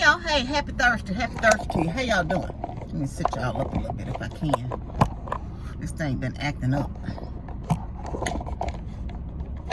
y'all. Hey, happy Thursday. Happy Thursday to you. How y'all doing? Let me sit y'all up a little bit if I can. This thing been acting up. I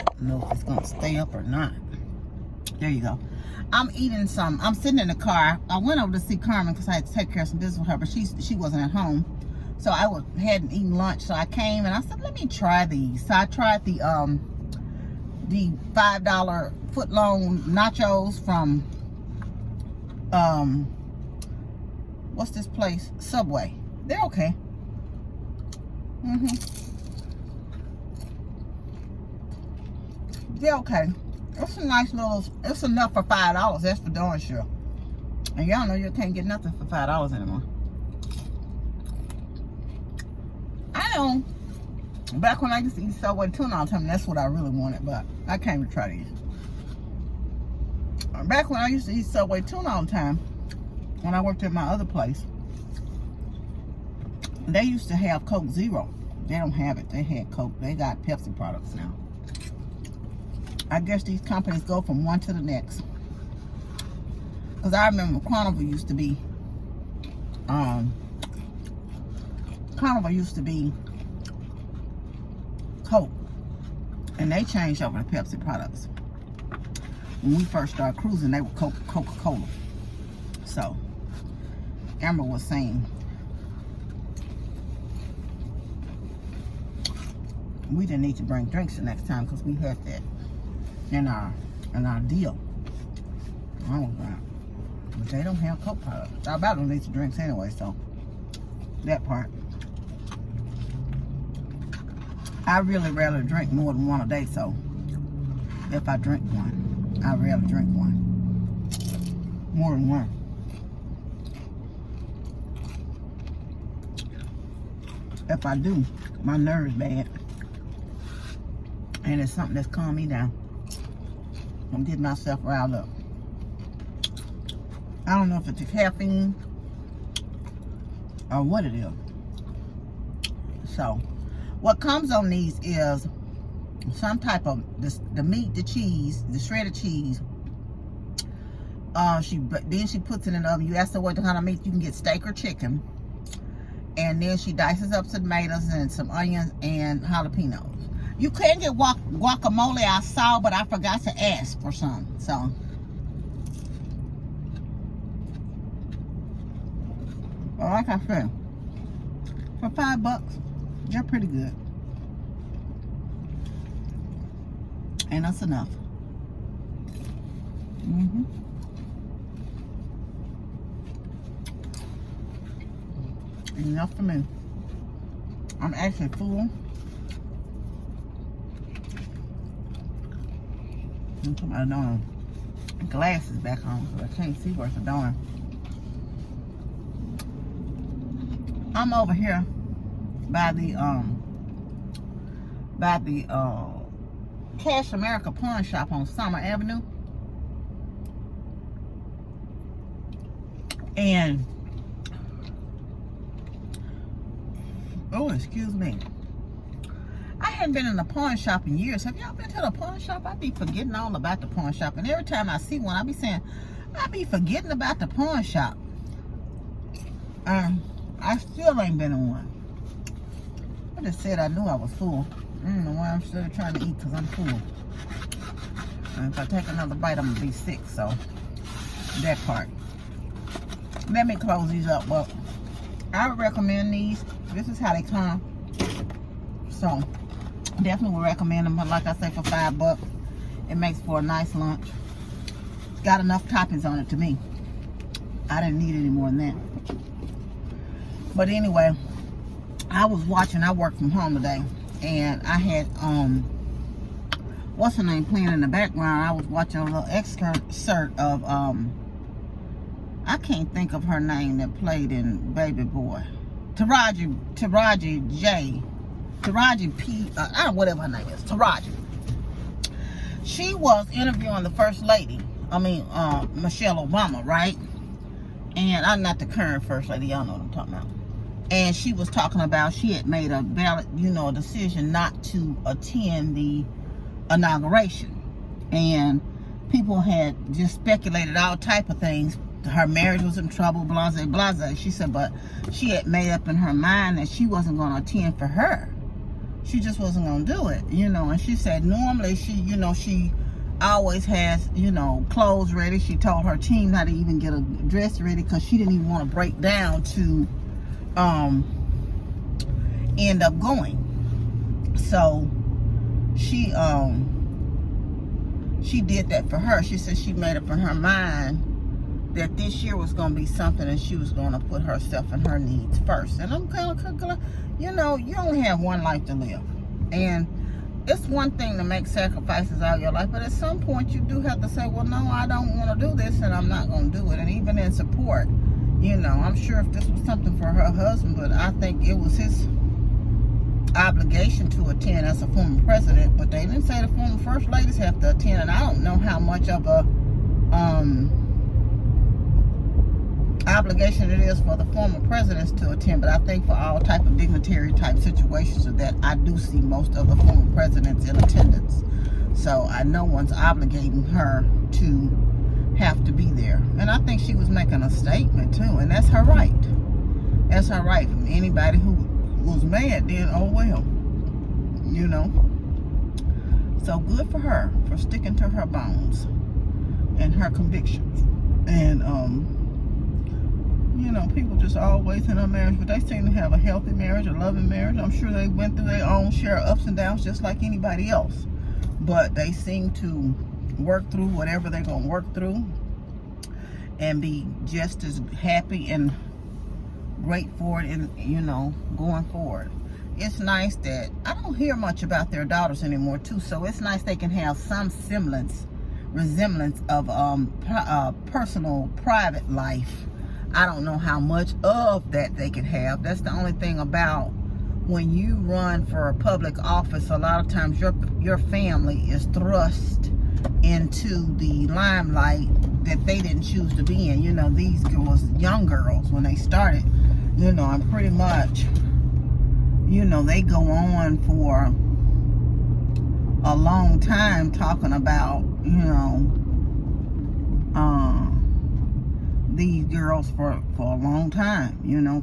don't know if it's gonna stay up or not. There you go. I'm eating some. I'm sitting in the car. I went over to see Carmen because I had to take care of some business with her, but she wasn't at home. So I hadn't eaten lunch. So I came and I said, let me try these. So I tried the $5 foot-long nachos from what's this place? Subway. They're okay. They're okay. It's a nice little, it's enough for $5, that's for darn sure. And y'all know you can't get nothing for $5 anymore. I know, back when I used to eat Subway tuna all the time, that's what I really wanted, but I came to try these. Back when I used to eat Subway tuna all the time, when I worked at my other place, they used to have Coke Zero. They don't have it. They had Coke. They got Pepsi products now. I guess these companies go from one to the next. Because I remember Carnival used to be Coke. And they changed over to Pepsi products. When we first started cruising, they were Coca-Cola. So, Amber was saying, we didn't need to bring drinks the next time because we had that in our deal. I was like, but they don't have Coke products. I about don't need the drinks anyway, so that part. I really rarely drink more than one a day, so if I drink one, I rarely drink one. More than one. If I do, my nerves bad. And it's something that's calming me down. I'm getting myself riled up. I don't know if it's the caffeine or what it is. So, what comes on these is some type of the meat, the cheese, the shredded cheese. Then she puts it in the oven. You ask her what kind of meat you can get, steak or chicken. And then she dices up some tomatoes and some onions and jalapenos. You can get guacamole, I saw, but I forgot to ask for some. So, well, like I said, for $5, they're pretty good. And that's enough. Enough for me. I'm actually full. I'm putting my glasses back on so I can't see worth a darn. I'm over here by the Cash America pawn shop on Summer Avenue. And oh, excuse me. I hadn't been in a pawn shop in years. Have y'all been to the pawn shop? I be forgetting all about the pawn shop. And every time I see one, I be saying, I be forgetting about the pawn shop. I still ain't been in one. I just said I knew I was full. I don't know why I'm still trying to eat because I'm full. And if I take another bite, I'm going to be sick. So, that part. Let me close these up. Well, I would recommend these. This is how they come. So, definitely would recommend them. But like I say, for $5, it makes for a nice lunch. It's got enough toppings on it to me. I didn't need any more than that. But anyway, I was watching. I worked from home today, and I had what's her name playing in the background. I was watching a little excerpt of I can't think of her name that played in Baby Boy. Taraji P. I don't know, whatever her name is. Taraji. She was interviewing the First Lady. I mean, Michelle Obama, right? And I'm not the current First Lady. Y'all know what I'm talking about. And she was talking about she had made a ballot, a decision not to attend the inauguration. And people had just speculated all type of things her marriage was in trouble, blase, blase. She said, but she had made up in her mind that she wasn't going to attend for her. She just wasn't going to do it, and she said normally she always has, clothes ready. She told her team not to even get a dress ready because she didn't even want to break down to end up going. So she did that for her. She said she made up in her mind that this year was going to be something and she was going to put herself and her needs first. And I'm kind of, you only have one life to live. And it's one thing to make sacrifices out of your life, but at some point you do have to say, well, no, I don't want to do this and I'm not going to do it. And even in support, I'm sure if this was something for her husband, but I think it was his obligation to attend as a former president, but they didn't say the former first ladies have to attend, and I don't know how much of a obligation it is for the former presidents to attend, but I think for all type of dignitary type situations of that, I do see most of the former presidents in attendance. So I know one's obligating her to have to be there. And I think she was making a statement too, and that's her right. That's her right. Anybody who was mad then, oh well. So good for her for sticking to her bones and her convictions. And people just always in a marriage, but they seem to have a healthy marriage, a loving marriage. I'm sure they went through their own share of ups and downs just like anybody else. But they seem to work through whatever they're going to work through and be just as happy and great for it and, going forward. It's nice that I don't hear much about their daughters anymore too, so it's nice they can have some resemblance of personal, private life. I don't know how much of that they can have. That's the only thing about when you run for a public office, a lot of times your family is thrust into the limelight that they didn't choose to be in. These girls, young girls, when they started, and pretty much, they go on for a long time talking about, these girls for a long time,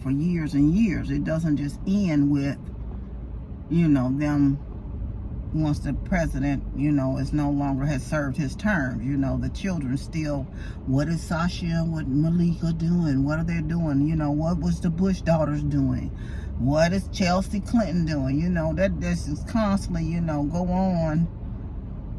for years and years. It doesn't just end with, them once the president, is no longer has served his term. The children still, what is Sasha and what Malika doing? What are they doing? What was the Bush daughters doing? What is Chelsea Clinton doing? This is constantly, go on.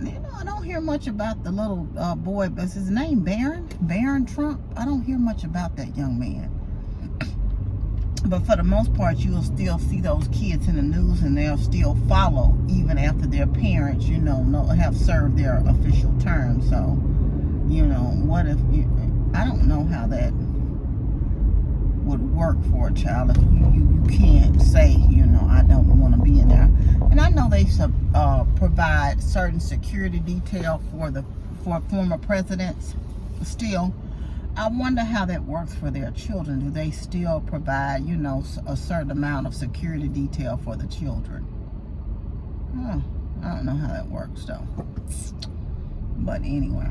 I don't hear much about the little boy, but is his name Barron Trump? I don't hear much about that young man. But for the most part, you'll still see those kids in the news, and they'll still follow even after their parents, have served their official term. So, what if I don't know how that would work for a child if you can't say, I don't want to be in there. And I know they provide certain security detail for former presidents still. I wonder how that works for their children. Do they still provide, a certain amount of security detail for the children? I don't know how that works though. But anyway,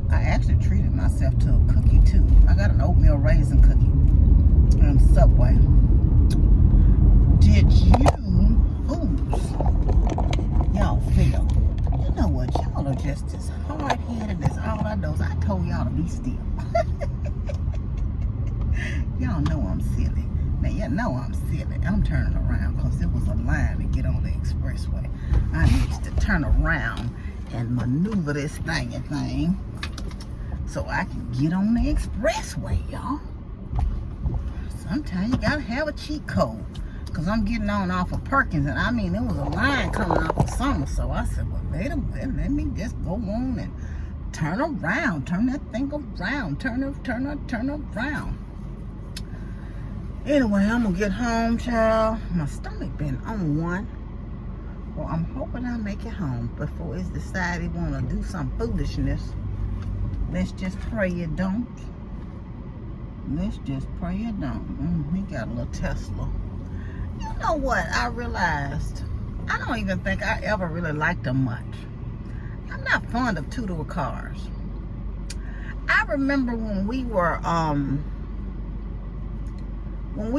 I actually treated myself to a cookie too. I got an oatmeal raisin cookie on Subway. Did you? Y'all feel? You know what? Y'all are just as hard-headed as all I know. I told y'all to be still. Y'all know I'm silly. Now, you know I'm silly. I'm turning around because there was a line to get on the expressway. I need to turn around and maneuver this thing so I can get on the expressway, y'all. Sometimes you gotta have a cheat code. Because I'm getting on off of Perkins, and there was a line coming off of Summer, so I said, well, wait a minute, let me just go on and turn around, turn that thing around, turn around. Anyway, I'm gonna get home, child. My stomach been on one. Well, I'm hoping I make it home before it's decided want to do some foolishness. Let's just pray it don't. Let's just pray it don't. He got a little Tesla. You know what I realized? I don't even think I ever really liked them much. I'm not fond of two-door cars. I remember when we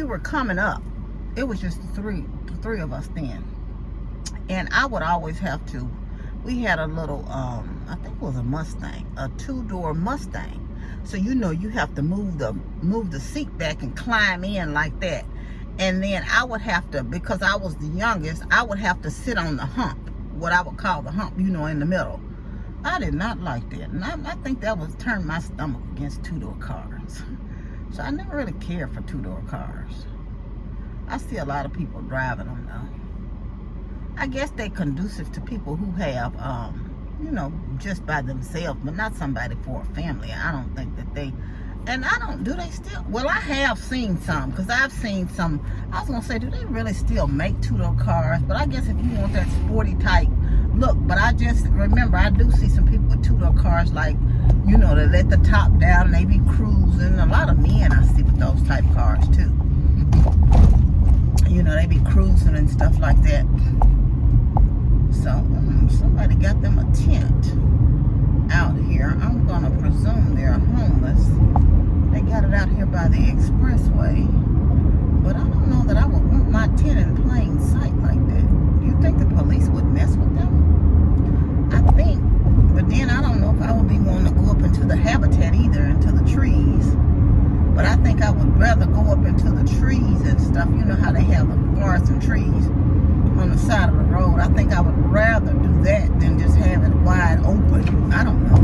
were coming up, it was just the three of us then. And I would always have to, we had a little, I think it was a Mustang, a 2-door Mustang. So you know you have to move the seat back and climb in like that. And then I would have to, because I was the youngest, I would have to sit on the hump, what I would call the hump, you know, in the middle. I did not like that. And I think that was turned my stomach against 2-door cars. So I never really cared for 2-door cars. I see a lot of people driving them though. I guess they're conducive to people who have, you know, just by themselves, but not somebody for a family. I don't think that they, and I don't, do they still? Well, I have seen some, because I've seen some. I was going to say, do they really still make 2-door cars? But I guess if you want that sporty type look, but I just remember, I do see some people with 2-door cars, like, you know, they let the top down and they be cruising. A lot of men I see with those type cars too. You know, they be cruising and stuff like that. So, somebody got them a tent out here. I'm going to presume they're homeless. They got it out here by the expressway. But I don't know that I would want my tent in plain sight like that. You think the police would mess with them? I think. But then I don't know if I would be wanting to go up into the habitat either, into the trees. But I think I would rather go up into the trees and stuff. You know how they have the forest and trees on the side of the road. I think I would rather do that than just have it wide open. I don't know.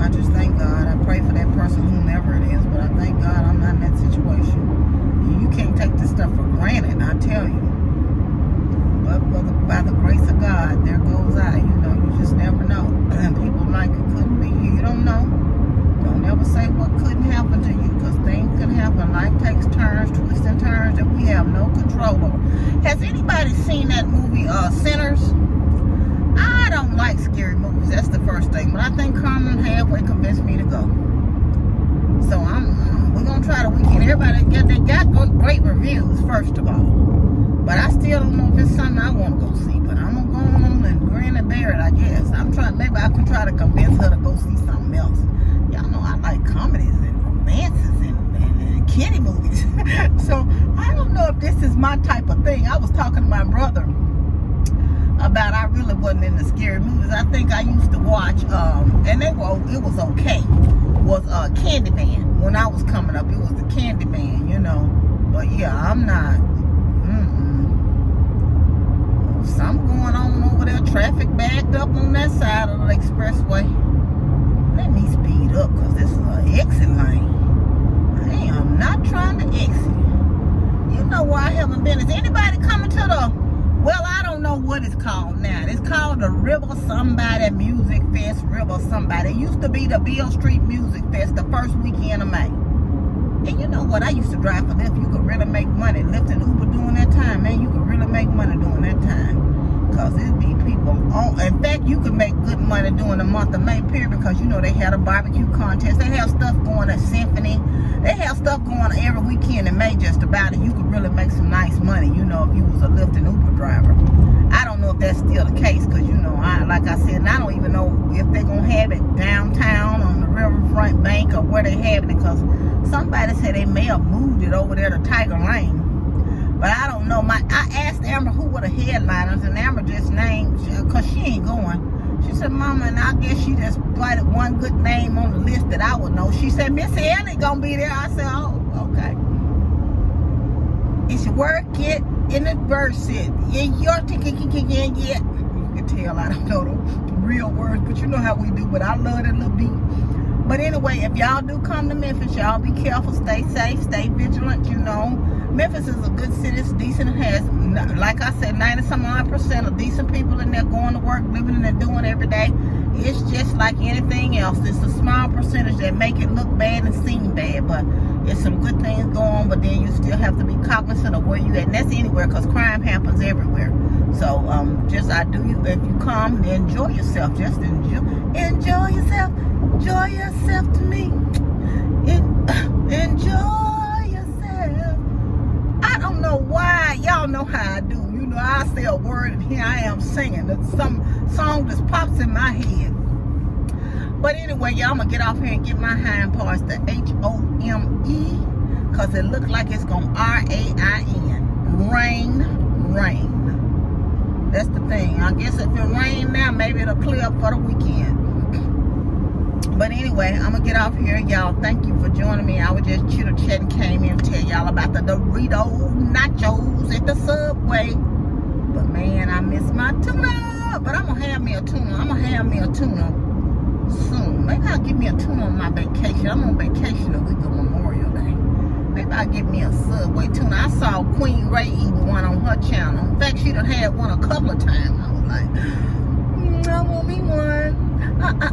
I just thank God. I pray for that person, whomever it is, but I thank God I'm not in that situation. You can't take this stuff for granted, I tell you. But by the grace of God, there goes I. You know, you just never know. And people like it couldn't be you. You don't know. Don't ever say what couldn't happen to you, because things can happen. Life takes turns, twists and turns that we have no control over. Has anybody seen that movie, Sinners? I don't like scary movies. That's the first thing. But I think Carmen halfway convinced me to go. So we're gonna try the weekend. Everybody they got great reviews, first of all. But I still don't know if it's something I want to go see. But I'm gonna go on and grin and bear it, I guess. Maybe I can try to convince her to go see something else. Y'all know I like comedies and romances and kiddie movies. So I don't know if this is my type of thing. I was talking to my brother about I really wasn't into scary movies. I think I used to watch, and it was okay, was Candyman. When I was coming up, it was the Candyman, you know. But yeah, I'm not. Something going on over there. Traffic backed up on that side of the expressway. Let me speed up, because this is an exit lane. I am not trying to exit. You know where I haven't been. Is anybody coming to well, I don't know what it's called now. It's called the River Somebody Music Fest. River Somebody. It used to be the Beale Street Music Fest, the first weekend of May. And you know what? I used to drive for Lyft. You could really make money. Lyft and Uber during that time, man. You could really make money during that time. Because it'd be people on. In fact, you could make good money during the month of May, period, because you know they had a barbecue contest. They have stuff going at Symphony. They have stuff going every weekend in May just about it. You could really make some nice money, you know, if you was a Lyft and Uber driver. I don't know if that's still the case, because, you know, like I said, and I don't even know if they're going to have it downtown on the riverfront bank or where they have it, because somebody said they may have moved it over there to Tiger Lane. But I don't know. I asked Amber who were the headliners, and Amber just named, because she ain't going. She said, Mama, and I guess she just spotted one good name on the list that I would know. She said, Miss Ellie gonna be there. I said, oh, okay. It's work it in adversity. In your ticket, yeah. You can tell I don't know the real words, but you know how we do. But I love that little beat. But anyway, if y'all do come to Memphis, y'all be careful, stay safe, stay vigilant, you know. Memphis is a good city, it's decent, it has, like I said, 90-some-odd% of decent people in there going to work, living and doing every day. It's just like anything else. It's a small percentage that make it look bad and seem bad, but it's some good things going on, but then you still have to be cognizant of where you at, and that's anywhere, because crime happens everywhere. So, if you come, enjoy yourself, just enjoy yourself. Enjoy yourself to me. Enjoy yourself. I don't know why. Y'all know how I do. You know, I say a word and here I am singing. Some song just pops in my head. But anyway, y'all, I'm gonna get off here and get my hind parts to HOME, because it looks like it's gonna RAIN. Rain. That's the thing. I guess if it rain now, maybe it'll clear up for the weekend. But anyway, I'm gonna get off here, y'all. Thank you for joining me. I was just chitter-chatting, came in to tell y'all about the Doritos nachos at the Subway. But man, I miss my tuna. But I'm gonna have me a tuna. Soon. Maybe I'll get me a tuna on my vacation. I'm on vacation the week of Memorial Day. Maybe I'll get me a Subway tuna. I saw Queen Ray eating one on her channel. In fact, she done had one a couple of times. I was like, I want me one.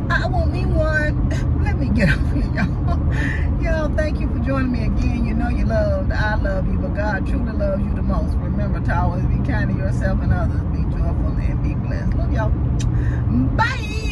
I want me one. Let me get off here, y'all. Y'all, thank you for joining me again. You know you're loved. I love you, but God truly loves you the most. Remember to always be kind to yourself and others. Be joyful and be blessed. Love y'all. Bye.